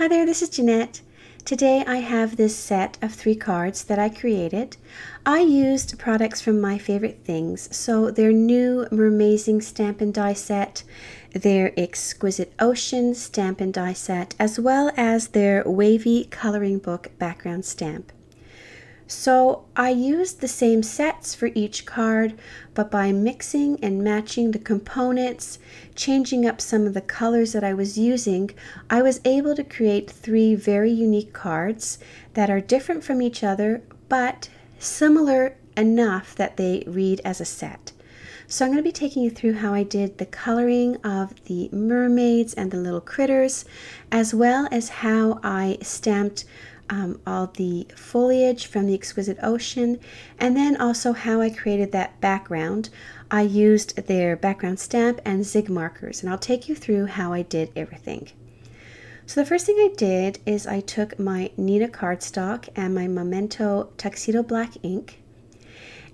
Hi there, this is Jeanette. Today I have this set of 3 cards that I created. I used products from My Favorite Things, so their new Mermazing stamp and die set, their Exquisite Ocean stamp and die set, as well as their Wavy coloring book background stamp. So I used the same sets for each card, but by mixing and matching the components, changing up some of the colors that I was using, I was able to create 3 very unique cards that are different from each other, but similar enough that they read as a set. So I'm going to be taking you through how I did the coloring of the mermaids and the little critters, as well as how I stamped all the foliage from the Exquisite Ocean, and then also how I created that background. I used their background stamp and zig markers, and I'll take you through how I did everything. So the first thing I did is I took my Nina cardstock and my Memento Tuxedo Black ink,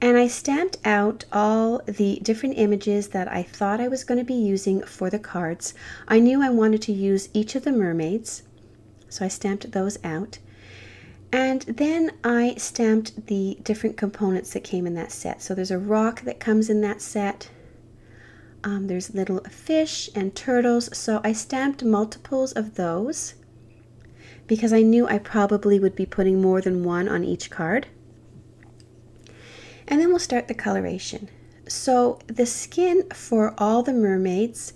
and I stamped out all the different images that I thought I was going to be using for the cards. I knew I wanted to use each of the mermaids, so I stamped those out. And then I stamped the different components that came in that set. So there's a rock that comes in that set. There's little fish and turtles. So I stamped multiples of those because I knew I probably would be putting more than one on each card. And then we'll start the coloration. So the skin for all the mermaids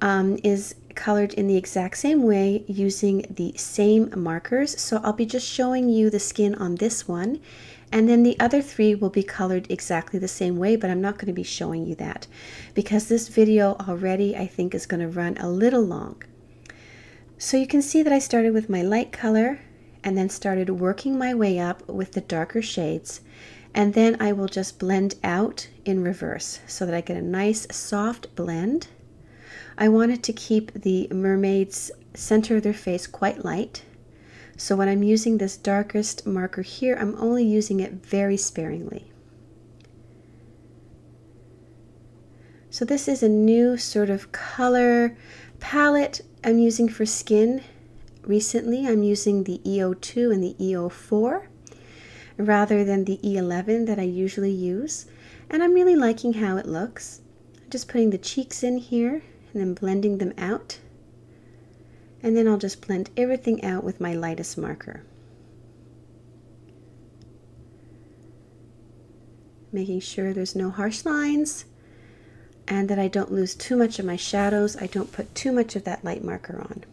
is colored in the exact same way using the same markers. So I'll be just showing you the skin on this one, and then the other 3 will be colored exactly the same way, but I'm not going to be showing you that because this video already I think is going to run a little long. So you can see that I started with my light color and then started working my way up with the darker shades, and then I will just blend out in reverse so that I get a nice soft blend. I wanted to keep the mermaid's center of their face quite light. So when I'm using this darkest marker here, I'm only using it very sparingly. So this is a new sort of color palette I'm using for skin. Recently I'm using the EO2 and the EO4 rather than the E11 that I usually use. And I'm really liking how it looks. I'm just putting the cheeks in here and then blending them out, and then I'll just blend everything out with my lightest marker, making sure there's no harsh lines and that I don't lose too much of my shadows. I don't put too much of that light marker on.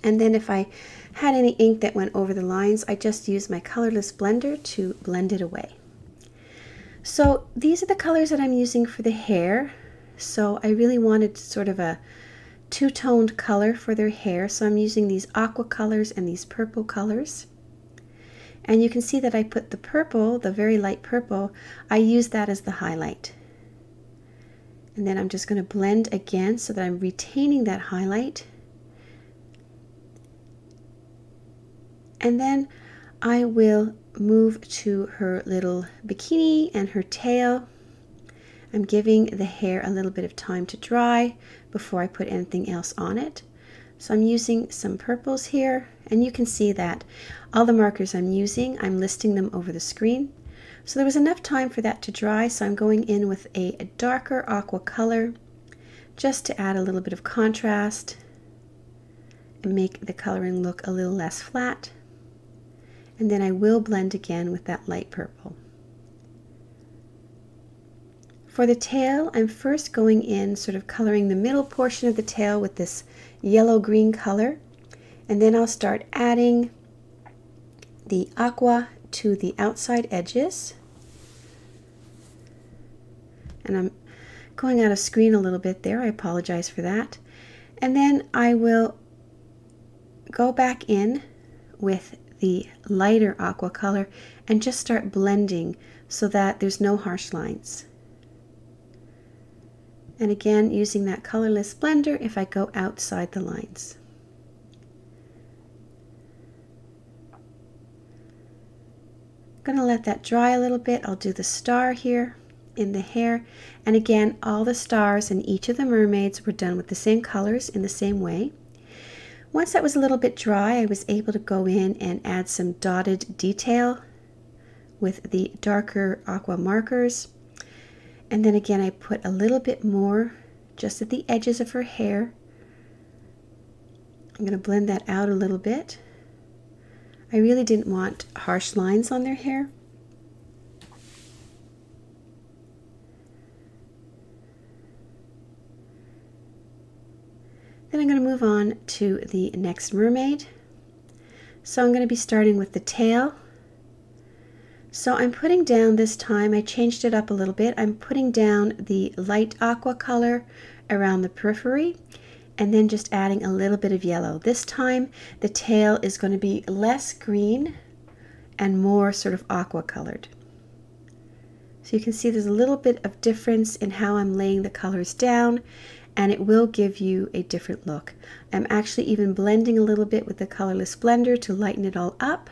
And then if I had any ink that went over the lines, I just used my colorless blender to blend it away. So these are the colors that I'm using for the hair. So I really wanted sort of a two-toned color for their hair, so I'm using these aqua colors and these purple colors. And you can see that I put the purple, the very light purple, I use that as the highlight. And then I'm just going to blend again so that I'm retaining that highlight. And then I will move to her little bikini and her tail. I'm giving the hair a little bit of time to dry before I put anything else on it. So I'm using some purples here, and you can see that all the markers I'm using, I'm listing them over the screen. So there was enough time for that to dry, so I'm going in with a darker aqua color just to add a little bit of contrast and make the coloring look a little less flat. And then I will blend again with that light purple. For the tail, I'm first going in sort of coloring the middle portion of the tail with this yellow-green color, and then I'll start adding the aqua to the outside edges. And I'm going out of screen a little bit there, I apologize for that. And then I will go back in with the lighter aqua color and just start blending so that there's no harsh lines. And again, using that colorless blender if I go outside the lines. I'm going to let that dry a little bit. I'll do the star here in the hair. And again, all the stars in each of the mermaids were done with the same colors in the same way. Once that was a little bit dry, I was able to go in and add some dotted detail with the darker aqua markers. And then again, I put a little bit more just at the edges of her hair. I'm going to blend that out a little bit. I really didn't want harsh lines on their hair. Then I'm going to move on to the next mermaid. So I'm going to be starting with the tail. So I'm putting down this time, I changed it up a little bit. I'm putting down the light aqua color around the periphery and then just adding a little bit of yellow. This time the tail is going to be less green and more sort of aqua colored. So you can see there's a little bit of difference in how I'm laying the colors down, and it will give you a different look. I'm actually even blending a little bit with the colorless blender to lighten it all up.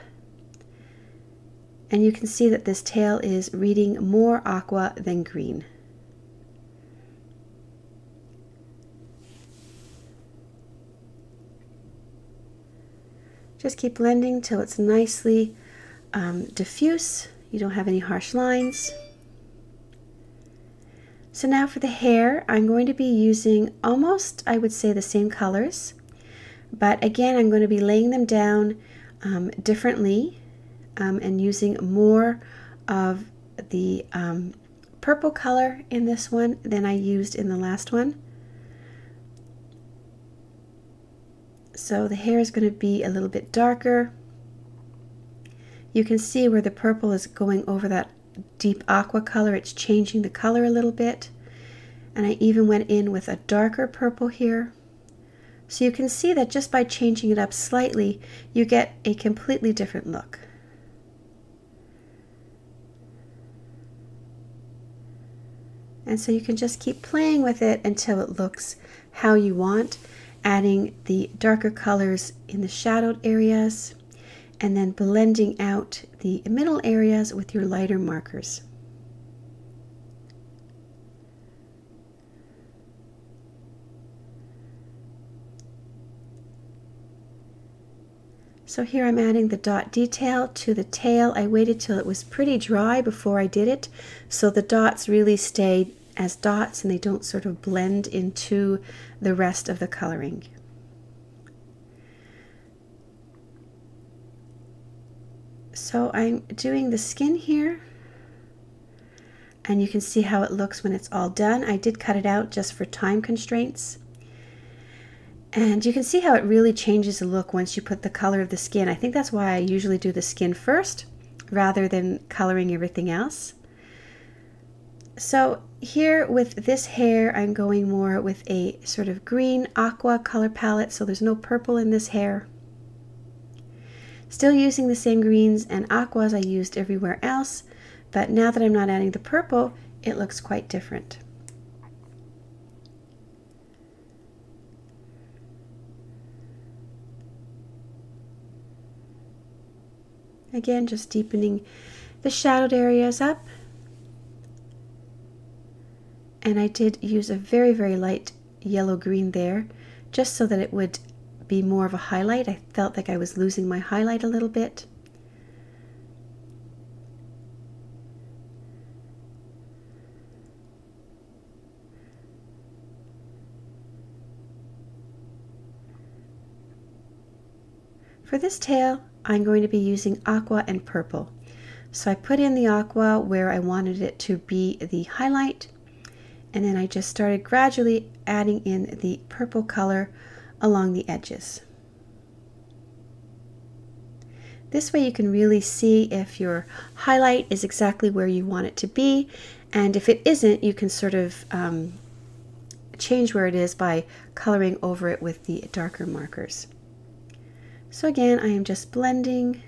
And you can see that this tail is reading more aqua than green. Just keep blending till it's nicely diffuse. You don't have any harsh lines. So now for the hair, I'm going to be using almost, I would say, the same colors. But again, I'm going to be laying them down differently and using more of the purple color in this one than I used in the last one. So the hair is going to be a little bit darker. You can see where the purple is going over that deep aqua color. It's changing the color a little bit. And I even went in with a darker purple here. So you can see that just by changing it up slightly, you get a completely different look. And so you can just keep playing with it until it looks how you want, adding the darker colors in the shadowed areas and then blending out the middle areas with your lighter markers. So here I'm adding the dot detail to the tail. I waited till it was pretty dry before I did it, so the dots really stayed as dots and they don't sort of blend into the rest of the coloring. So I'm doing the skin here, and you can see how it looks when it's all done. I did cut it out just for time constraints. And you can see how it really changes the look once you put the color of the skin. I think that's why I usually do the skin first rather than coloring everything else. So here with this hair, I'm going more with a sort of green aqua color palette, so there's no purple in this hair. Still using the same greens and aquas I used everywhere else, but now that I'm not adding the purple, it looks quite different. Again, just deepening the shadowed areas up. And I did use a very, very light yellow-green there, just so that it would be more of a highlight. I felt like I was losing my highlight a little bit. For this tail, I'm going to be using aqua and purple. So I put in the aqua where I wanted it to be the highlight, and then I just started gradually adding in the purple color along the edges. This way you can really see if your highlight is exactly where you want it to be, and if it isn't, you can sort of change where it is by coloring over it with the darker markers. So again, I am just blending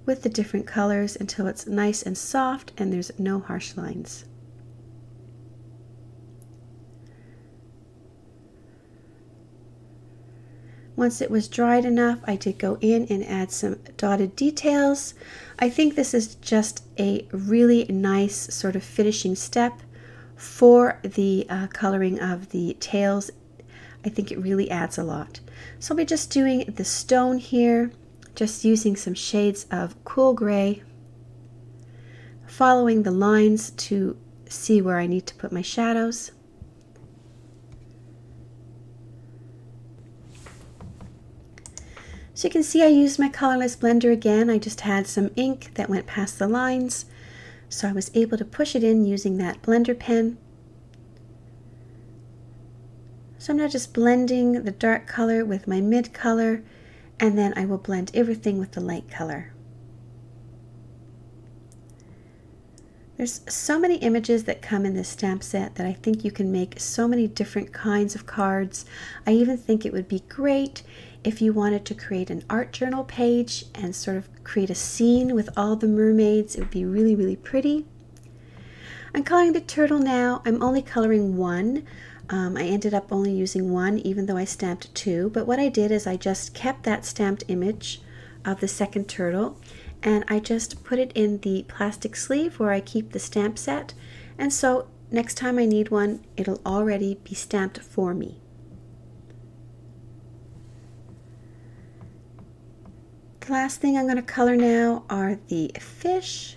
with the different colors until it's nice and soft and there's no harsh lines. Once it was dried enough, I did go in and add some dotted details. I think this is just a really nice sort of finishing step for the coloring of the tails. I think it really adds a lot. So I'll be just doing the stone here, just using some shades of cool gray, following the lines to see where I need to put my shadows. So you can see I used my colorless blender again. I just had some ink that went past the lines, so I was able to push it in using that blender pen. So I'm now just blending the dark color with my mid color, and then I will blend everything with the light color. There's so many images that come in this stamp set that I think you can make so many different kinds of cards. I even think it would be great if you wanted to create an art journal page and sort of create a scene with all the mermaids. It would be really, really pretty. I'm coloring the turtle now. I'm only coloring one. I ended up only using one, even though I stamped two. But what I did is I just kept that stamped image of the second turtle, and I just put it in the plastic sleeve where I keep the stamp set. And so next time I need one, it'll already be stamped for me. The last thing I'm going to color now are the fish.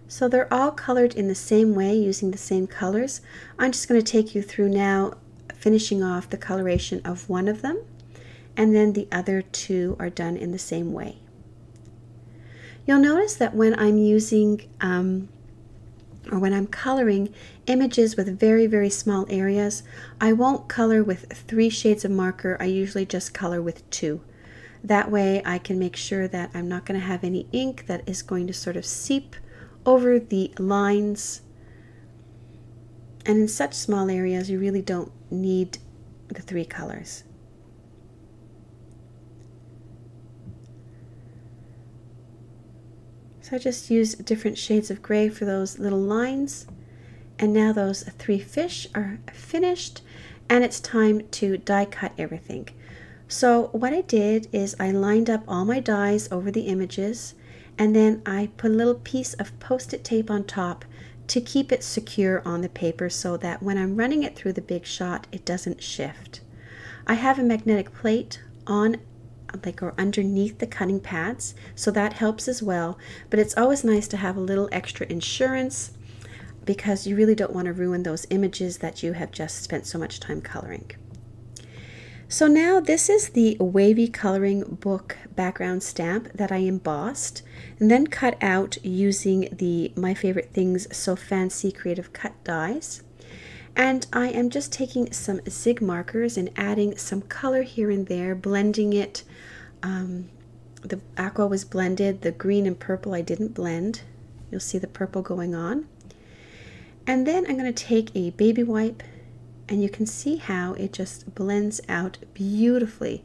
So they're all colored in the same way using the same colors. I'm just going to take you through now, finishing off the coloration of one of them, and then the other two are done in the same way. You'll notice that when I'm using or when I'm coloring images with very, very small areas, I won't color with 3 shades of marker. I usually just color with 2. That way I can make sure that I'm not going to have any ink that is going to sort of seep over the lines. And in such small areas, you really don't need the 3 colors. So I just use different shades of gray for those little lines. And now those 3 fish are finished, and it's time to die cut everything. So what I did is I lined up all my dies over the images, and then I put a little piece of post-it tape on top to keep it secure on the paper so that when I'm running it through the big shot, it doesn't shift. I have a magnetic plate on or underneath the cutting pads, so that helps as well, but it's always nice to have a little extra insurance because you really don't want to ruin those images that you have just spent so much time coloring. So now this is the wavy coloring book background stamp that I embossed and then cut out using the My Favorite Things So Fancy Creative Cut dies. And I am just taking some zig markers and adding some color here and there, blending it. The aqua was blended, the green and purple I didn't blend. You'll see the purple going on. And then I'm going to take a baby wipe, and you can see how it just blends out beautifully.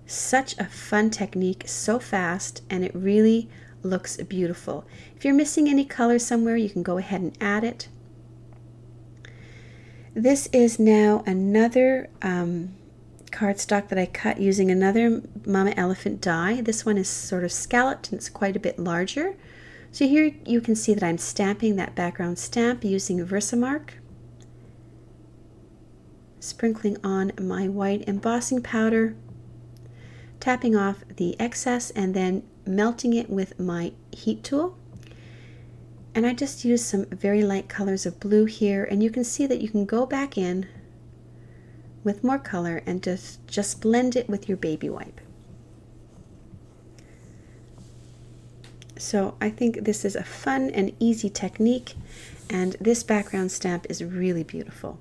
Such a fun technique, so fast, and it really looks beautiful. If you're missing any color somewhere, you can go ahead and add it. This is now another cardstock that I cut using another Mama Elephant die. This one is sort of scalloped and it's quite a bit larger. So here you can see that I'm stamping that background stamp using Versamark. Sprinkling on my white embossing powder, tapping off the excess, and then melting it with my heat tool. And I just use some very light colors of blue here, and you can see that you can go back in with more color and just blend it with your baby wipe. So I think this is a fun and easy technique, and this background stamp is really beautiful.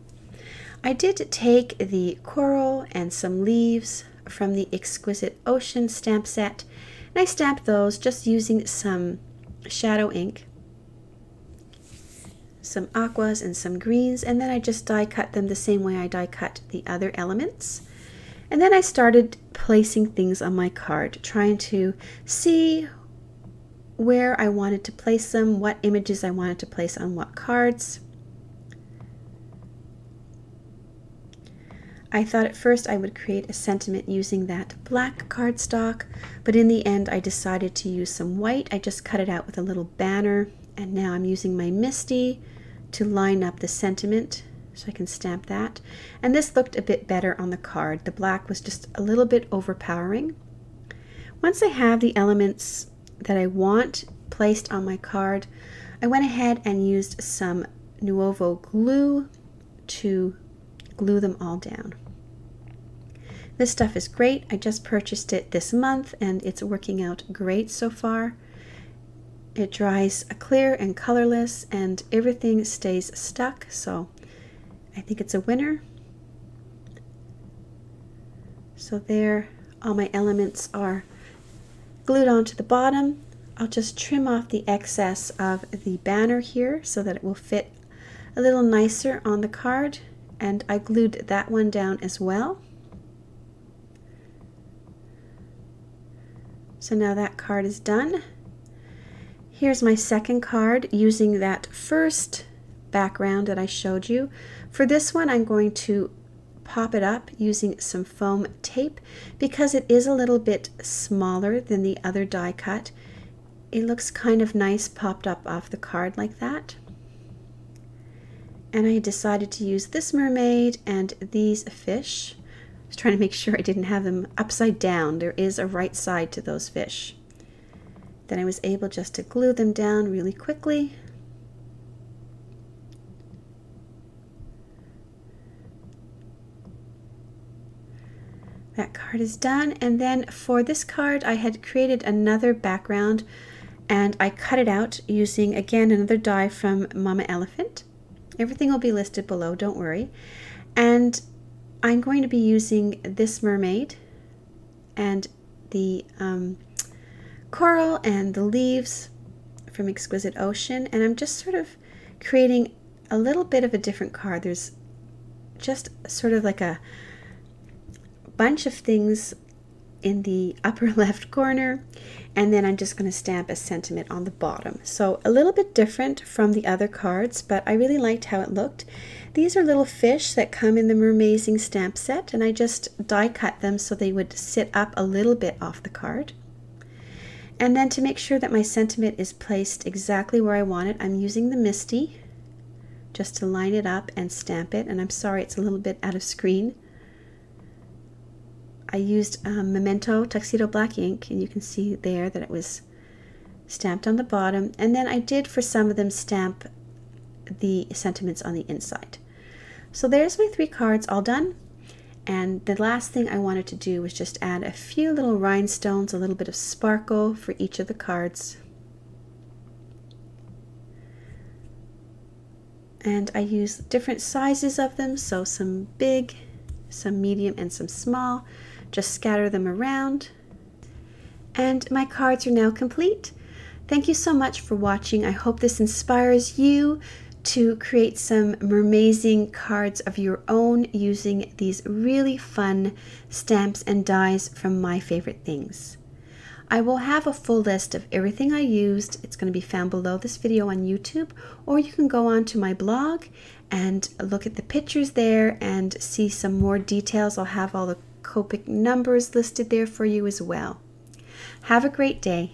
I did take the coral and some leaves from the Exquisite Ocean stamp set, and I stamped those just using some shadow ink, some aquas and some greens, and then I just die cut them the same way I die cut the other elements. And then I started placing things on my card, trying to see where I wanted to place them, what images I wanted to place on what cards. I thought at first I would create a sentiment using that black cardstock, but in the end I decided to use some white. I just cut it out with a little banner, and now I'm using my Misty to line up the sentiment So I can stamp that. And this looked a bit better on the card. The black was just a little bit overpowering. Once I have the elements that I want placed on my card, I went ahead and used some Nuovo glue to glue them all down. This stuff is great. I just purchased it this month and it's working out great so far. It dries clear and colorless and everything stays stuck, so I think it's a winner. So there, all my elements are glued onto the bottom. I'll just trim off the excess of the banner here so that it will fit a little nicer on the card, and I glued that one down as well. So now that card is done. Here's my second card using that first background that I showed you. For this one, I'm going to pop it up using some foam tape because it is a little bit smaller than the other die cut. It looks kind of nice popped up off the card like that. And I decided to use this mermaid and these fish. I was trying to make sure I didn't have them upside down. There is a right side to those fish. Then I was able just to glue them down really quickly. That card is done, and then for this card I had created another background and I cut it out using again another die from Mama Elephant. Everything will be listed below, don't worry. And I'm going to be using this mermaid and the coral and the leaves from Exquisite Ocean, and I'm just sort of creating a little bit of a different card. There's just sort of like a bunch of things in the upper left corner, and then I'm just going to stamp a sentiment on the bottom. So a little bit different from the other cards, but I really liked how it looked. These are little fish that come in the Mermazing stamp set, and I just die cut them so they would sit up a little bit off the card. And then to make sure that my sentiment is placed exactly where I want it, I'm using the Misty just to line it up and stamp it. And I'm sorry it's a little bit out of screen. I used Memento Tuxedo Black ink, and you can see there that it was stamped on the bottom. And then I did for some of them stamp the sentiments on the inside. So there's my 3 cards all done. And the last thing I wanted to do was just add a few little rhinestones, a little bit of sparkle for each of the cards. And I used different sizes of them, so some big, some medium, and some small. Just scatter them around. And my cards are now complete. Thank you so much for watching. I hope this inspires you to create some Mermazing cards of your own using these really fun stamps and dies from My Favorite Things. I will have a full list of everything I used. It's going to be found below this video on YouTube, or you can go on to my blog and look at the pictures there and see some more details. I'll have all the Copic numbers listed there for you as well. Have a great day.